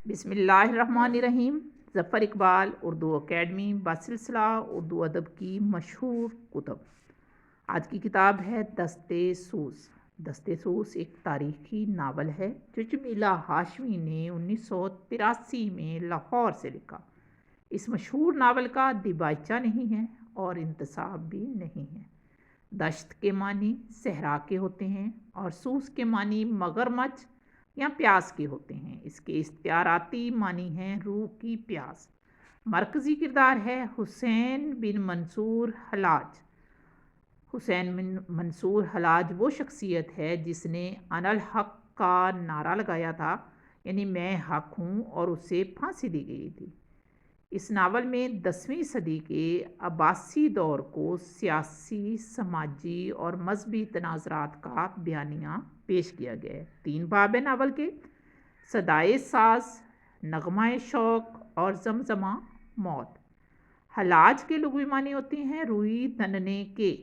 بسم اللہ الرحمن الرحیم۔ ظفر اقبال اردو اکیڈمی بسلسلہ اردو ادب کی مشہور کتب۔ آج کی کتاب ہے دستِ سوز۔ دستِ سوز ایک تاریخی ناول ہے جو جمیلہ ہاشمی نے 1983 میں لاہور سے لکھا۔ اس مشہور ناول کا دیباچہ نہیں ہے اور انتصاب بھی نہیں ہے۔ دشت کے معنی صحرا کے ہوتے ہیں اور سوز کے معنی مگرمچھ یا پیاس کے ہوتے ہیں۔ اس کے استعاراتی معنی ہیں روح کی پیاس۔ مرکزی کردار ہے حسین بن منصور حلاج۔ حسین بن منصور حلاج وہ شخصیت ہے جس نے انا الحق کا نعرہ لگایا تھا، یعنی میں حق ہوں، اور اسے پھانسی دی گئی تھی۔ اس ناول میں 10ویں صدی کے عباسی دور کو سیاسی، سماجی اور مذہبی تناظرات کا بیانیہ پیش کیا گیا ہے۔ 3 باب ہیں ناول کے: صدائے ساز، نغمہ شوق اور زمزمہ موت۔ حلاج کے لغوی معنی ہوتے ہیں روئی تننے کے،